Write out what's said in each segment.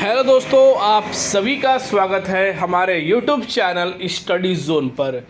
Hello दोस्तों, आप सभी का स्वागत है हमारे YouTube चैनल स्टडी जोन पर।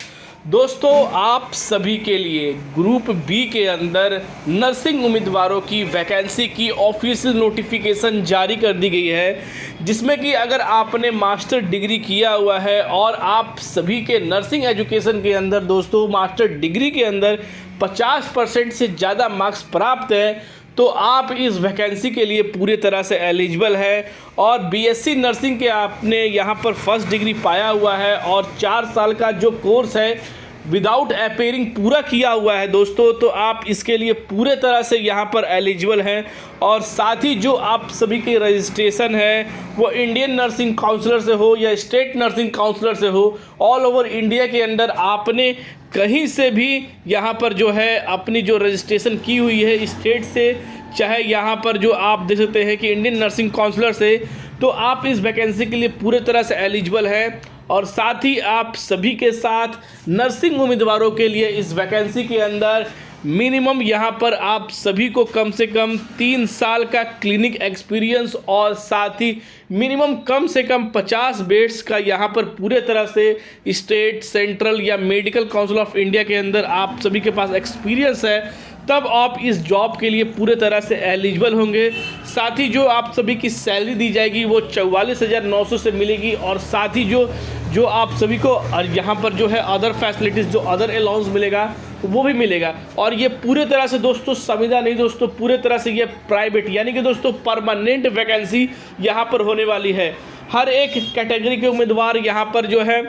दोस्तों, आप सभी के लिए ग्रुप बी के अंदर नर्सिंग उम्मीदवारों की वैकेंसी की ऑफिशियल नोटिफिकेशन जारी कर दी गई है, जिसमें कि अगर आपने मास्टर डिग्री किया हुआ है और आप सभी के नर्सिंग एजुकेशन के अंदर दोस्तों मास्टर डिग्री के अंदर 50% से ज़्यादा मार्क्स प्राप्त है तो आप इस वैकेंसी के लिए पूरी तरह से एलिजिबल है। और बीएससी नर्सिंग के आपने यहाँ पर फर्स्ट डिग्री पाया हुआ है और 4 साल का जो कोर्स है विदाउट अपेयरिंग पूरा किया हुआ है दोस्तों, तो आप इसके लिए पूरे तरह से यहाँ पर एलिजिबल हैं। और साथ ही जो आप सभी के रजिस्ट्रेशन है वो इंडियन नर्सिंग काउंसिलर से हो या स्टेट नर्सिंग काउंसिलर से हो, ऑल ओवर इंडिया के अंदर आपने कहीं से भी यहाँ पर जो है अपनी जो रजिस्ट्रेशन की हुई है स्टेट से, चाहे यहाँ पर जो आप देख सकते हैं कि इंडियन नर्सिंग काउंसिलर से, तो आप इस वैकेंसी के लिए पूरे तरह से एलिजिबल है। और साथ ही आप सभी के साथ नर्सिंग उम्मीदवारों के लिए इस वैकेंसी के अंदर मिनिमम यहाँ पर आप सभी को कम से कम 3 साल का क्लिनिक एक्सपीरियंस और साथ ही मिनिमम कम से कम 50 बेड्स का यहाँ पर पूरे तरह से स्टेट, सेंट्रल या मेडिकल काउंसिल ऑफ इंडिया के अंदर आप सभी के पास एक्सपीरियंस है, तब आप इस जॉब के लिए पूरे तरह से एलिजिबल होंगे। साथ ही जो आप सभी की सैलरी दी जाएगी वो 44,900 से मिलेगी। और साथ ही जो आप सभी को यहाँ पर जो है अदर फैसिलिटीज़, जो अदर अलाउंस मिलेगा वो भी मिलेगा। और ये पूरे तरह से दोस्तों संविदा नहीं दोस्तों, पूरे तरह से ये प्राइवेट यानी कि दोस्तों परमानेंट वैकेंसी यहाँ पर होने वाली है। हर एक कैटेगरी के उम्मीदवार यहाँ पर जो है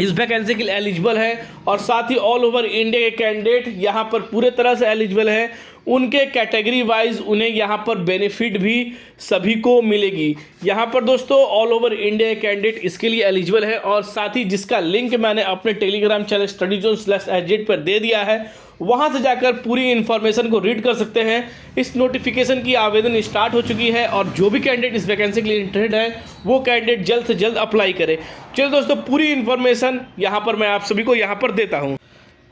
इस वैकेंसी के लिए एलिजिबल है। और साथ ही ऑल ओवर इंडिया के कैंडिडेट यहाँ पर पूरे तरह से एलिजिबल है। उनके कैटेगरी वाइज उन्हें यहाँ पर बेनिफिट भी सभी को मिलेगी। यहाँ पर दोस्तों ऑल ओवर इंडिया के कैंडिडेट इसके लिए एलिजिबल है। और साथ ही जिसका लिंक मैंने अपने टेलीग्राम चैनल StudyZone/SZ पर दे दिया है, वहाँ से जाकर पूरी इन्फॉर्मेशन को रीड कर सकते हैं। इस नोटिफिकेशन की आवेदन स्टार्ट हो चुकी है और जो भी कैंडिडेट इस वैकेंसी के लिए इंटरेस्टेड है वो कैंडिडेट जल्द से जल्द अप्लाई करे। चलिए दोस्तों, पूरी इन्फॉर्मेशन यहाँ पर मैं आप सभी को यहाँ पर देता हूँ।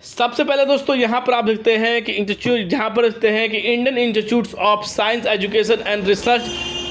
सबसे पहले दोस्तों यहाँ पर आप देखते हैं कि इंस्टीट्यूट, यहाँ पर देखते हैं कि Indian institute of science education and research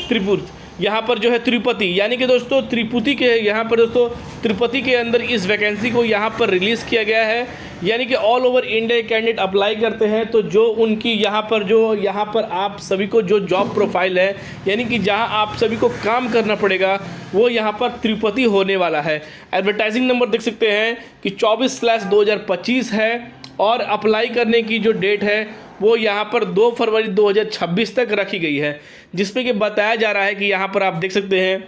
Tripura, यहाँ पर जो है तिरुपति, यानी कि दोस्तों त्रिपुति के यहाँ पर दोस्तों तिरुपति के अंदर इस वैकेंसी को यहाँ पर रिलीज़ किया गया है। यानी कि all over India candidate apply करते हैं तो जो उनकी यहाँ पर आप सभी को जो जॉब प्रोफाइल है, यानी कि जहाँ आप सभी को काम करना पड़ेगा वो यहाँ पर तिरुपति होने वाला है। एडवर्टाइजिंग नंबर देख सकते हैं कि 24/2025 है और अप्लाई करने की जो डेट है वो यहाँ पर 2 फरवरी 2026 तक रखी गई है, जिसमें कि बताया जा रहा है कि यहाँ पर आप देख सकते हैं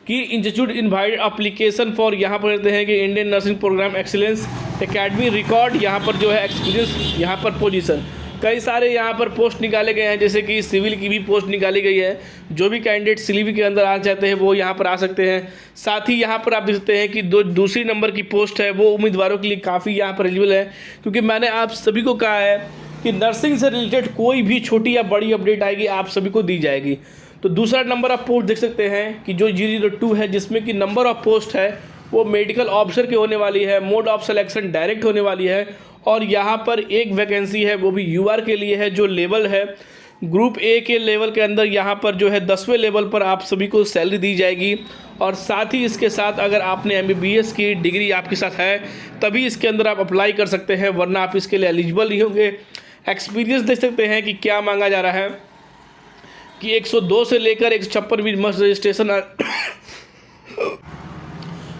कि इंस्टीट्यूट इनवाइट एप्लीकेशन फॉर, यहाँ पर कहते हैं कि Indian nursing programme excellence academy record, यहाँ पर जो है एक्सपीरियंस, यहाँ पर पोजीशन, कई सारे यहाँ पर पोस्ट निकाले गए हैं, जैसे कि सिविल की भी पोस्ट निकाली गई है। जो भी कैंडिडेट सिविल के अंदर आना चाहते हैं वो यहाँ पर आ सकते हैं। साथ ही यहाँ पर आप देख सकते हैं कि दूसरी नंबर की पोस्ट है वो उम्मीदवारों के लिए काफ़ी यहाँ पर एलिजिबल है, क्योंकि मैंने आप सभी को कहा है कि नर्सिंग से रिलेटेड कोई भी छोटी या बड़ी अपडेट आएगी आप सभी को दी जाएगी। तो दूसरा नंबर ऑफ पोस्ट देख सकते हैं कि जो 002 है, जिसमें कि नंबर ऑफ पोस्ट है वो मेडिकल ऑफिसर की होने वाली है। मोड ऑफ सिलेक्शन डायरेक्ट होने वाली है। और यहाँ पर एक वैकेंसी है वो भी यूआर के लिए है, जो लेवल है ग्रुप ए के लेवल के अंदर, यहाँ पर जो है 10वें लेवल पर आप सभी को सैलरी दी जाएगी। और साथ ही इसके साथ अगर आपने MBBS की डिग्री आपके साथ है तभी इसके अंदर आप अप्लाई कर सकते हैं, वरना आप इसके लिए एलिजिबल नहीं होंगे। एक्सपीरियंस देख सकते हैं कि क्या मांगा जा रहा है कि 102 से लेकर 156 भी मस्ट रजिस्ट्रेशन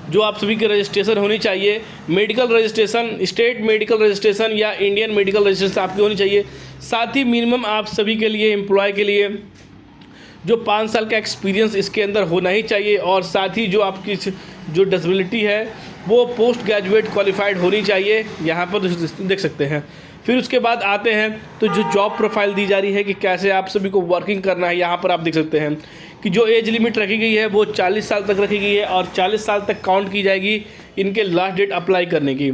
जो आप सभी की रजिस्ट्रेशन होनी चाहिए। Medical registration, state medical registration या इंडियन मेडिकल रजिस्ट्रेशन आपकी होनी चाहिए। साथ ही मिनिमम आप सभी के लिए एम्प्लॉय के लिए जो 5 साल का एक्सपीरियंस इसके अंदर होना ही चाहिए। और साथ ही जो आपकी जो डिसेबिलिटी है वो पोस्ट ग्रेजुएट क्वालिफाइड होनी चाहिए, यहाँ पर देख सकते हैं। फिर उसके बाद आते हैं तो जो जॉब प्रोफाइल दी जा रही है कि कैसे आप सभी को वर्किंग करना है, यहाँ पर आप देख सकते हैं कि जो एज लिमिट रखी गई है वो 40 साल तक रखी गई है और 40 साल तक काउंट की जाएगी इनके लास्ट डेट अप्लाई करने की।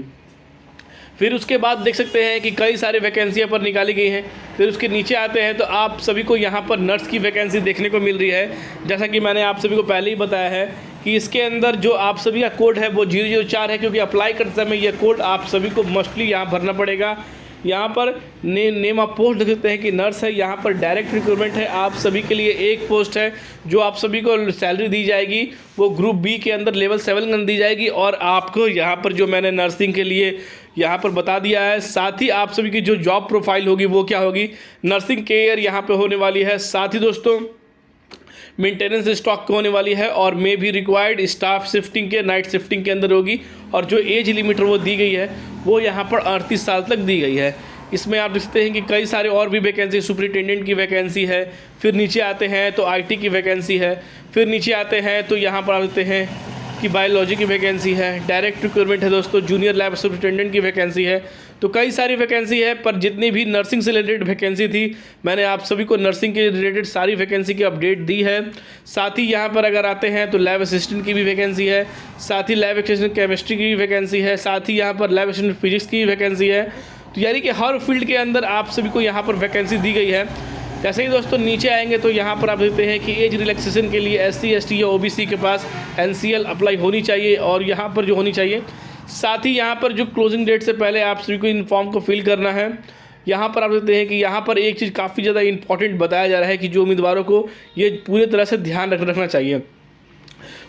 फिर उसके बाद देख सकते हैं कि कई सारे वैकेंसियाँ पर निकाली गई हैं। फिर उसके नीचे आते हैं तो आप सभी को यहाँ पर नर्स की वैकेंसी देखने को मिल रही है। जैसा कि मैंने आप सभी को पहले ही बताया है कि इसके अंदर जो आप सभी का कोड है वो 004 है, क्योंकि अप्लाई करते समय यह कोड आप सभी को मस्टली यहाँ भरना पड़ेगा। यहाँ पर नेम ऑफ पोस्ट देख सकते हैं कि नर्स है। यहाँ पर डायरेक्ट रिक्रूटमेंट है, आप सभी के लिए एक पोस्ट है। जो आप सभी को सैलरी दी जाएगी वो ग्रुप बी के अंदर लेवल 7 के अंदर दी जाएगी। और आपको यहाँ पर जो मैंने नर्सिंग के लिए यहाँ पर बता दिया है, साथ ही आप सभी की जो जॉब प्रोफाइल होगी वो क्या होगी, नर्सिंग केयर यहाँ पर होने वाली है। साथ ही दोस्तों मेंटेनेंस स्टॉक होने वाली है और मे भी रिक्वायर्ड स्टाफ शिफ्टिंग के नाइट शिफ्टिंग के अंदर होगी। और जो एज लिमिट वो दी गई है वो यहाँ पर 38 साल तक दी गई है। इसमें आप देखते हैं कि कई सारे और भी वैकेंसी, सुपरिटेंडेंट की वैकेंसी है, फिर नीचे आते हैं तो आईटी की वैकेंसी है, फिर नीचे आते हैं तो यहाँ पर आते हैं कि बायोलॉजी की वैकेंसी है, डायरेक्ट रिक्रूटमेंट है दोस्तों, जूनियर लैब सुपरिटेंडेंट की वैकेंसी है। तो कई सारी वैकेंसी है, पर जितनी भी नर्सिंग से रिलेटेड वैकेंसी थी मैंने आप सभी को नर्सिंग के रिलेटेड सारी वैकेंसी की अपडेट दी है। साथ ही यहाँ पर अगर आते हैं तो लैब असिस्टेंट की भी वैकेंसी है, साथ ही लैब असिस्टेंट केमिस्ट्री की भी वैकेंसी है, साथ ही यहाँ पर लैब असिस्टेंट फिजिक्स की वैकेंसी है। तो यानी कि हर फील्ड के अंदर आप सभी को यहाँ पर वैकेंसी दी गई है। जैसे ही दोस्तों नीचे आएंगे तो यहाँ पर आप देखते हैं कि एज रिलैक्सेशन के लिए SC ST या OBC के पास NCL अप्लाई होनी चाहिए और यहाँ पर जो होनी चाहिए। साथ ही यहाँ पर जो क्लोजिंग डेट से पहले आप सभी को इन फॉर्म को फिल करना है। यहाँ पर आप देखते हैं कि यहाँ पर एक चीज़ काफ़ी ज़्यादा इंपॉर्टेंट बताया जा रहा है कि जो उम्मीदवारों को ये पूरी तरह से ध्यान रखना चाहिए।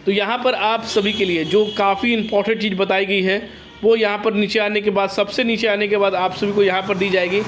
तो यहाँ पर आप सभी के लिए जो काफ़ी इंपॉर्टेंट चीज़ बताई गई है वो यहाँ पर नीचे आने के बाद, सबसे नीचे आने के बाद आप सभी को यहाँ पर दी जाएगी।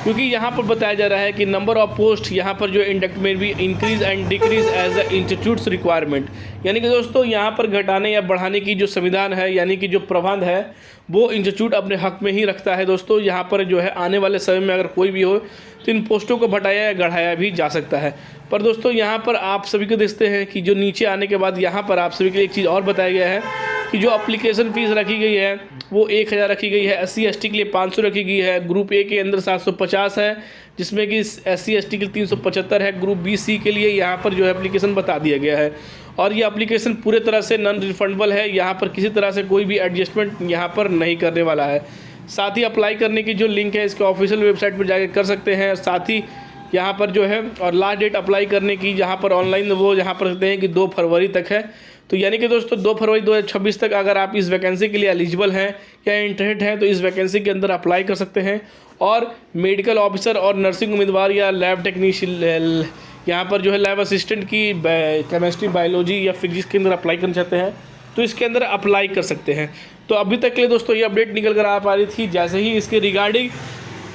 क्योंकि यहाँ पर बताया जा रहा है कि नंबर ऑफ पोस्ट यहाँ पर जो इंडक्ट में भी increase and decrease as a institutes requirement, यानी कि दोस्तों यहाँ पर घटाने या बढ़ाने की जो संविधान है, यानी कि जो प्रबंध है वो इंस्टीट्यूट अपने हक में ही रखता है। दोस्तों यहाँ पर जो है आने वाले समय में अगर कोई भी हो तो इन पोस्टों को घटाया या बढ़ाया भी जा सकता है। पर दोस्तों यहाँ पर आप सभी को देखते हैं कि जो नीचे आने के बाद यहाँ पर आप सभी के लिए एक चीज़ और बताया गया है कि जो एप्लीकेशन फ़ीस रखी गई है वो 1000 रखी गई है, SC ST के लिए 500 रखी गई है, ग्रुप ए के अंदर 750 है, जिसमें कि SC ST के लिए 375 है, ग्रुप BC के लिए यहाँ पर जो है एप्लीकेशन बता दिया गया है। और ये एप्लीकेशन पूरे तरह से नॉन रिफंडेबल है, यहाँ पर किसी तरह से कोई भी एडजस्टमेंट यहाँ पर नहीं करने वाला है। साथ ही अप्लाई करने की जो लिंक है इसके ऑफिशियल वेबसाइट पर जाकर कर सकते हैं। साथ ही यहाँ पर जो है और लास्ट डेट अप्लाई करने की यहाँ पर ऑनलाइन वो यहाँ पर कहते हैं कि 2 फरवरी तक है। तो यानी कि दोस्तों 2 फरवरी 2026 तक अगर आप इस वैकेंसी के लिए एलिजिबल हैं या इंटरेस्टेड हैं तो इस वैकेंसी के अंदर अप्लाई कर सकते हैं। और मेडिकल ऑफिसर और नर्सिंग उम्मीदवार या लैब टेक्नीशियन यहाँ पर जो है लैब असिस्टेंट की केमिस्ट्री, बायोलॉजी या फिजिक्स के अंदर अप्लाई करना चाहते हैं तो इसके अंदर अप्लाई कर सकते हैं। तो अभी तक के लिए दोस्तों ये अपडेट निकल कर आ पा रही थी। जैसे ही इसके रिगार्डिंग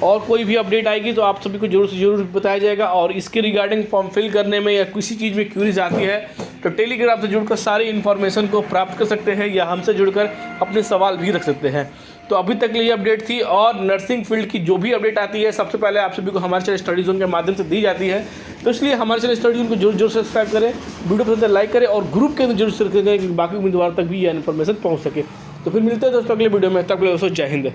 और कोई भी अपडेट आएगी तो आप सभी को जरूर से जरूर बताया जाएगा। और इसके रिगार्डिंग फॉर्म फिल करने में या किसी चीज़ में क्यूरीज आती है तो टेलीग्राम से जुड़कर सारी इन्फॉर्मेशन को प्राप्त कर सकते हैं या हमसे जुड़कर अपने सवाल भी रख सकते हैं। तो अभी तक के लिए अपडेट थी और नर्सिंग फील्ड की जो भी अपडेट आती है सबसे पहले आप सभी को हमारे चैनल स्टडी जोन के माध्यम से दी जाती है। तो इसलिए हमारे चैनल स्टडी जोन को जरूर जरूर सब्सक्राइब करें, वीडियो पसंद है लाइक करें और ग्रुप के अंदर जरूर शेयर करें कि बाकी उम्मीदवार तक भी यह इन्फॉर्मेशन पहुँच सके। तो फिर मिलते हैं दोस्तों अगले वीडियो में, तब के लिए दोस्तों जय हिंद।